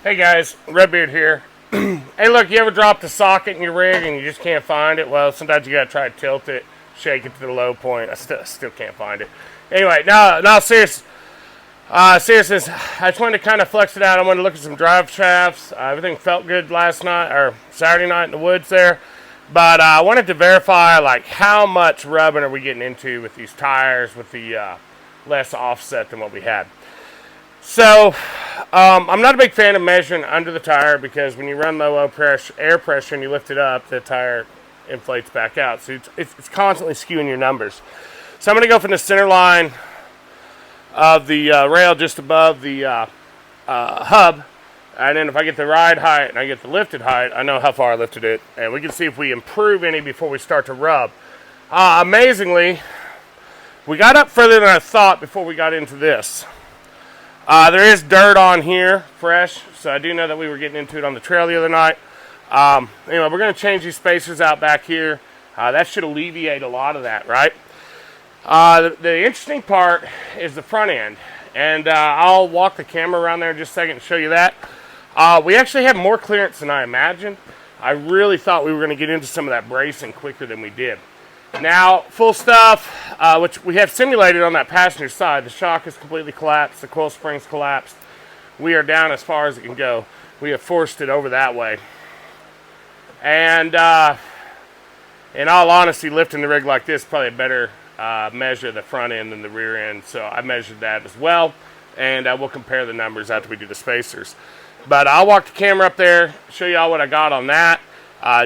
Hey guys, Redbeard here. Hey look, you ever dropped a socket in your rig and you just can't find it? Well, sometimes you gotta try to tilt it, shake it to the low point. I still can't find it. Anyway, now seriousness, I just wanted to kind of flex it out. I wanted to look at some drive shafts. Everything felt good last night, or Saturday night in the woods there. But I wanted to verify, like, how much rubbing are we getting into with these tires with the less offset than what we had. So, I'm not a big fan of measuring under the tire because when you run low air pressure and you lift it up, the tire inflates back out. So it's constantly skewing your numbers. So I'm going to go from the center line of the rail just above the hub. And then if I get the ride height and I get the lifted height, I know how far I lifted it. And we can see if we improve any before we start to rub. Amazingly, we got up further than I thought before we got into this. There is dirt on here, fresh, so I do know that we were getting into it on the trail the other night. Anyway, we're going to change these spacers out back here. That should alleviate a lot of that, right? The interesting part is the front end, and I'll walk the camera around there in just a second and show you that. We actually have more clearance than I imagined. I really thought we were going to get into some of that bracing quicker than we did. Now, full stuff, which we have simulated on that passenger side. The shock is completely collapsed. The coil spring's collapsed. We are down as far as it can go. We have forced it over that way. And in all honesty, lifting the rig like this is probably a better measure of the front end than the rear end. So I measured that as well. And we'll compare the numbers after we do the spacers. But I'll walk the camera up there, show you all what I got on that.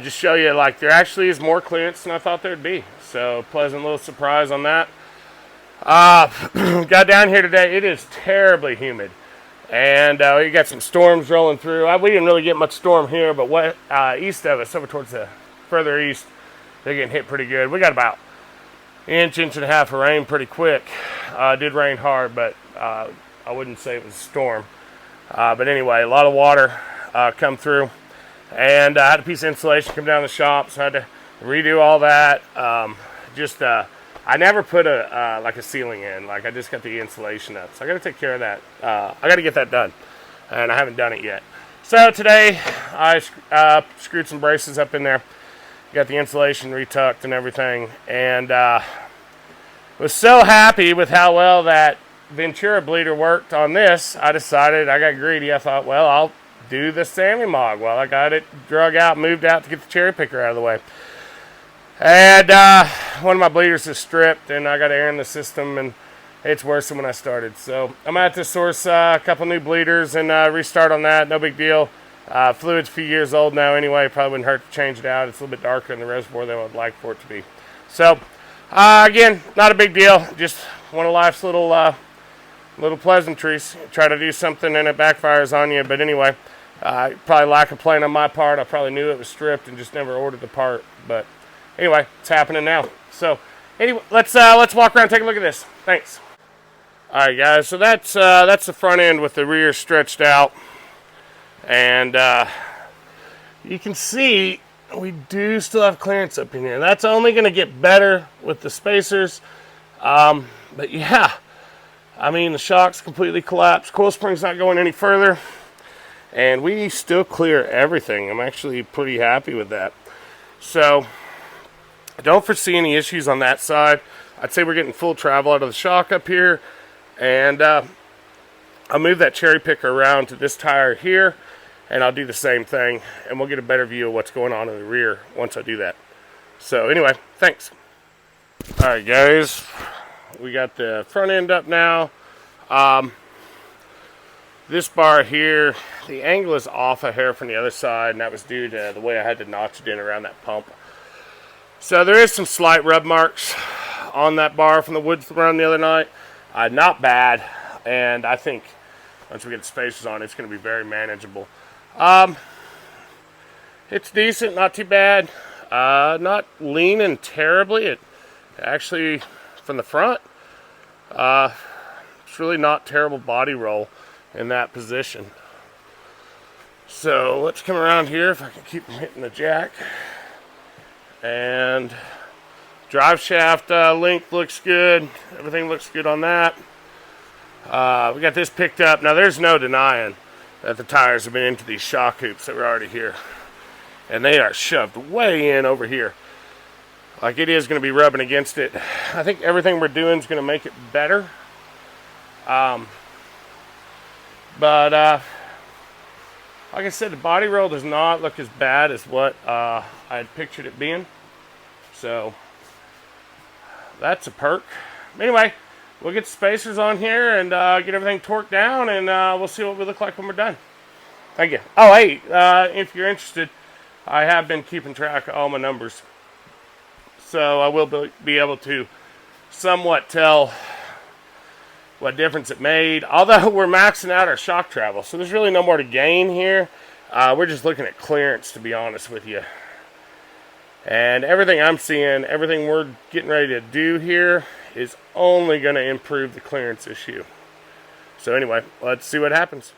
Just show you, like, there actually is more clearance than I thought there'd be. So, pleasant little surprise on that. Got down here today. It is terribly humid. And we got some storms rolling through. We didn't really get much storm here, but east of us, over towards the further east, they're getting hit pretty good. We got about inch and a half of rain pretty quick. It did rain hard, but I wouldn't say it was a storm. But anyway, a lot of water come through. And I had a piece of insulation come down the shop, so I had to redo all that. I never put a ceiling in. Like, I just got the insulation up. So I got to take care of that. I got to get that done, and I haven't done it yet. So today I screwed some braces up in there, got the insulation retucked and everything, and was so happy with how well that Ventura bleeder worked on this. I decided, I got greedy. I thought, well, I'll do the Sammy Mog. Well, I got it drug out, moved out to get the cherry picker out of the way. And one of my bleeders is stripped, and I got air in the system, and it's worse than when I started. So I'm going to have to source a couple new bleeders and restart on that. No big deal. Fluid's a few years old now anyway. Probably wouldn't hurt to change it out. It's a little bit darker in the reservoir than I would like for it to be. So, again, not a big deal. Just one of life's little pleasantries. Try to do something and it backfires on you. But anyway, probably lack of planning on my part. I probably knew it was stripped and just never ordered the part. But anyway, it's happening now. So anyway, let's walk around and take a look at this. Thanks. All right, guys. So that's the front end with the rear stretched out, and you can see we do still have clearance up in here. That's only going to get better with the spacers. But yeah, I mean, the shock's completely collapsed. Coil spring's not going any further. And we still clear everything. I'm actually pretty happy with that. So, I don't foresee any issues on that side. I'd say we're getting full travel out of the shock up here. And I'll move that cherry picker around to this tire here. And I'll do the same thing. And we'll get a better view of what's going on in the rear once I do that. So, anyway, thanks. Alright, guys. We got the front end up now. This bar here, the angle is off a hair from the other side, and that was due to the way I had to notch it in around that pump. So there is some slight rub marks on that bar from the wood run the other night. Not bad, and I think once we get the spacers on, it's going to be very manageable. It's decent, not too bad. Not leaning terribly. It actually, from the front, it's really not terrible body roll in that position. So let's come around here if I can keep from hitting the jack. And drive shaft length looks good. Everything looks good on that. We got this picked up. Now there's no denying that the tires have been into these shock hoops that were already here. And they are shoved way in over here. Like it is going to be rubbing against it. I think everything we're doing is going to make it better. But like I said, the body roll does not look as bad as what I had pictured it being. So that's a perk. Anyway, we'll get the spacers on here and get everything torqued down, and we'll see what we look like when we're done. Thank you. Oh, hey, if you're interested, I have been keeping track of all my numbers. So I will be able to somewhat tell what difference it made. Although we're maxing out our shock travel, so there's really no more to gain here. We're just looking at clearance, to be honest with you. And everything I'm seeing, everything we're getting ready to do here is only going to improve the clearance issue. So anyway, let's see what happens.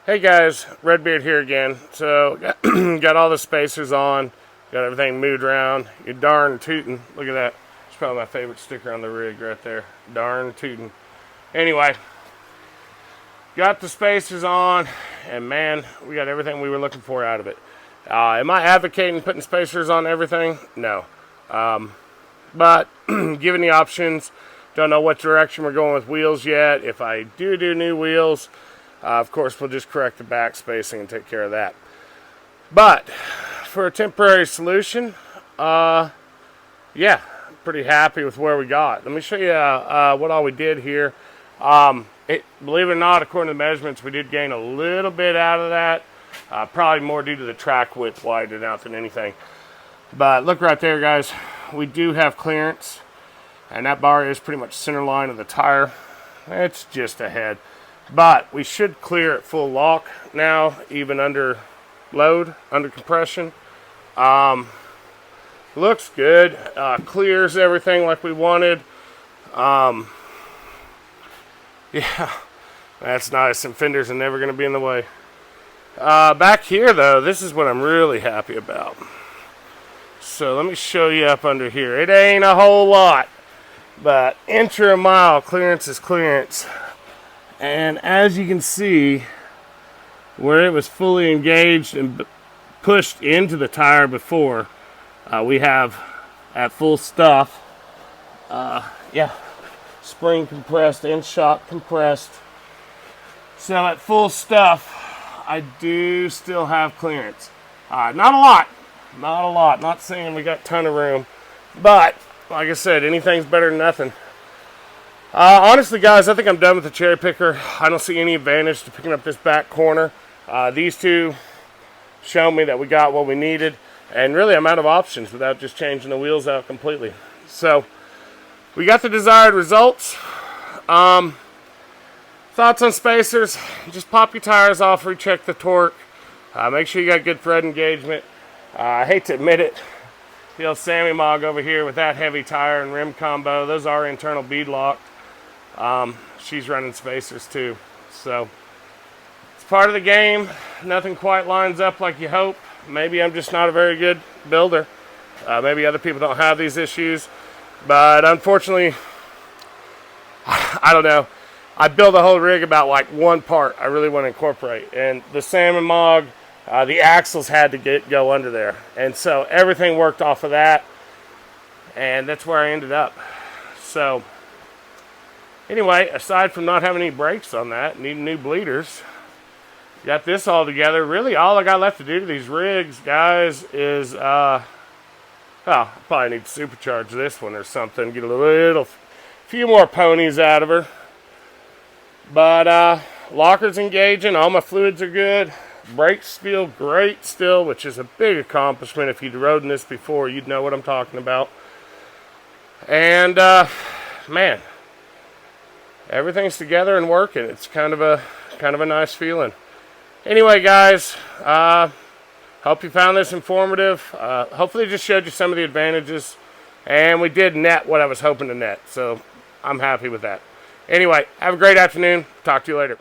Hey guys, Redbeard here again. So got all the spacers on, got everything moved around. You're darn tootin'. Look at that. It's probably my favorite sticker on the rig right there. Darn tootin'. Anyway, got the spacers on, and man, we got everything we were looking for out of it. Am I advocating putting spacers on everything? No. But given the options, don't know what direction we're going with wheels yet. If I do new wheels, of course, we'll just correct the back spacing and take care of that. But for a temporary solution, yeah, pretty happy with where we got. Let me show you what all we did here. Believe it or not, according to the measurements, we did gain a little bit out of that. Probably more due to the track width widening out than anything. But look right there, guys. We do have clearance, and that bar is pretty much center line of the tire. It's just ahead. But we should clear at full lock now, even under load, under compression. Looks good. Clears everything like we wanted. Yeah, that's nice. And fenders are never going to be in the way. Back here, though, this is what I'm really happy about. So let me show you up under here. It ain't a whole lot, but inch or a mile, clearance is clearance. And as you can see, where it was fully engaged and pushed into the tire before, we have at full stuff, yeah, spring compressed and shock compressed. So at full stuff, I do still have clearance. Not a lot. Not saying we got a ton of room, but like I said, anything's better than nothing. Honestly, guys, I think I'm done with the cherry picker. I don't see any advantage to picking up this back corner. These two show me that we got what we needed, and really I'm out of options without just changing the wheels out completely. So we got the desired results. Thoughts on spacers? Just pop your tires off, recheck the torque. Make sure you got good thread engagement. I hate to admit it, the old Sammy Mog over here with that heavy tire and rim combo, those are internal bead locked. She's running spacers too. So it's part of the game. Nothing quite lines up like you hope. Maybe I'm just not a very good builder. Maybe other people don't have these issues. But unfortunately, I don't know. I built a whole rig about like one part I really want to incorporate. And the Salmon Mog, the axles had to go under there. And so everything worked off of that. And that's where I ended up. So anyway, aside from not having any brakes on that, needing new bleeders, got this all together. Really all I got left to do to these rigs, guys, is, well, I probably need to supercharge this one or something. Get a few more ponies out of her. But locker's engaging. All my fluids are good. Brakes feel great still, which is a big accomplishment. If you'd ridden this before, you'd know what I'm talking about. And man, everything's together and working. It's kind of a nice feeling. Anyway, guys, hope you found this informative. Hopefully it just showed you some of the advantages. And we did net what I was hoping to net. So I'm happy with that. Anyway, have a great afternoon. Talk to you later.